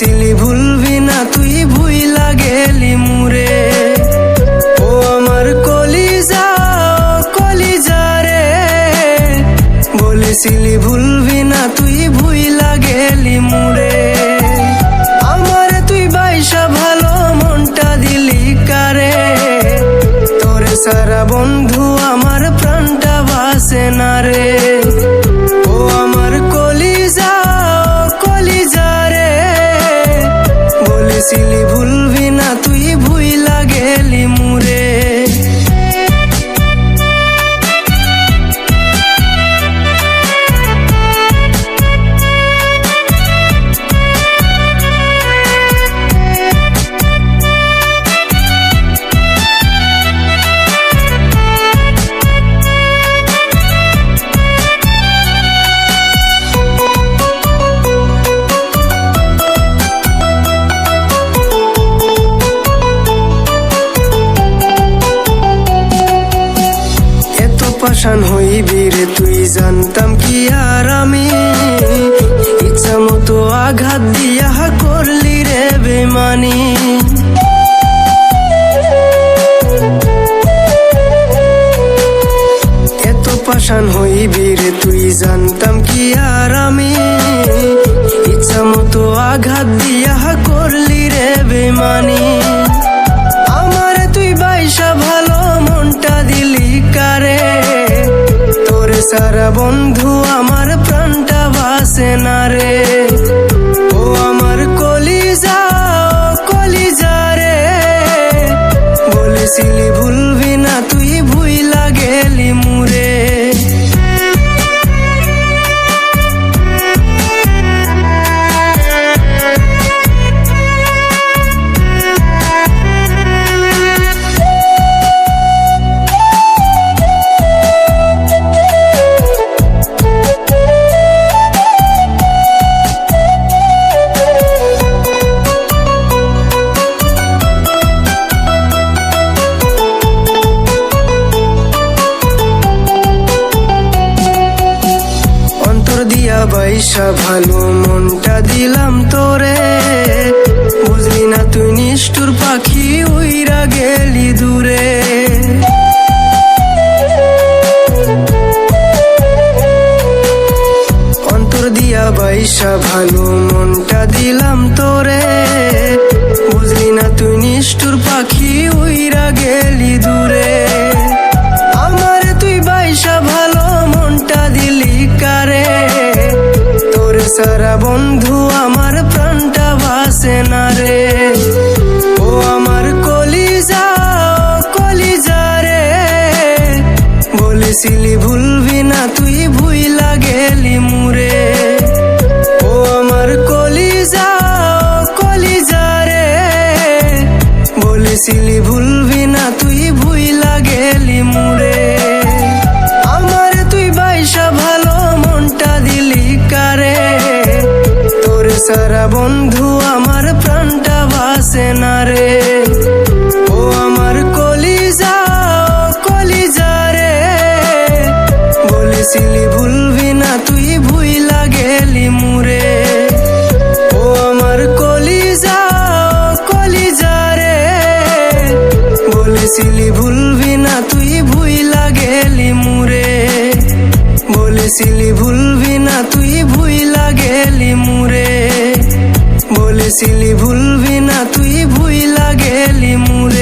বলেছিলি ভুলবি না তুই ভুইলা গেলি মুরে। ও আমার কলিজা কলিজা রে, বলেছিলি ভুলবি না তুই ভুইলা গেলি মুরে। আমারে তুই বাইসা ভালো মনটা দিলি কারে, তোরে সারা বন্ধু আমার প্রাণটা বাসে না রে। ও আমার কলিজা কলিজা রে, বলেছিলি ভুলবি না তুই ভুইলা গেলি মুরে। পাশান হইবি রে তুই জানতাম কি আর আমি, ইচ্ছা মতো আঘাত দিয়া করলি রে বেমানি। এত পাশান হইবি রে তুই জানতাম কি আর আমি, ইচ্ছা মতো আঘাত দিয়া করলি রে বেমানি। আমারে তুই বাইসা ভালো মনটা দিলি কারে, তোরে সারা বন্ধু আমার প্রাণটা বাসে না রে। ও আমার কলিজা কলিজা রে, বলেছিলি ভুলবি না তুই ভুইলা গেলি মুরে। দিয়া বাইসা ভালো মনটা দিলাম তোরে, বুঝলি না তুই নিষ্ঠুর পাখি উইরা গেলি দূরে। অন্তর দিয়া বাইসা ভালো মনটা দিলাম তোরে, বুঝলি না তুই নিষ্ঠুর পাখি উইরা গেলি দূরে। আমারে তুই বাইসা ভালো মনটা দিলি কারে, তোরে সারা বন্ধু আমার প্রাণটা বাসে না রে। ও আমার কলিজা কলিজা রে, বলেছিলি ভুলবি না তুই ভুইলা গেলি মুরে। ও আমার কলিজা কলিজা রে, বলেছিলি ভুলবি না তুই ভুইলা গেলি মুরে। আমারে তুই বাইসা ভালো মনটা দিলি কারে, তোরে সারা বন্ধু আমার প্রাণটা বাসে না রে। ও আমার কলিজা কলিজা রে, বলেছিলি ভুলবি না তুই ভুইলা গেলি মুরে। ও আমার কলিজা কলিজা রে, বলেছিলি ভুলবি না তুই ভুইলা গেলি মুরে। বলেছিলি ভুলবি না তুই ভুইলা গেলি মুরে। বলেছিলি ভুলবি না তুই ভুইলা গেলি মুরে।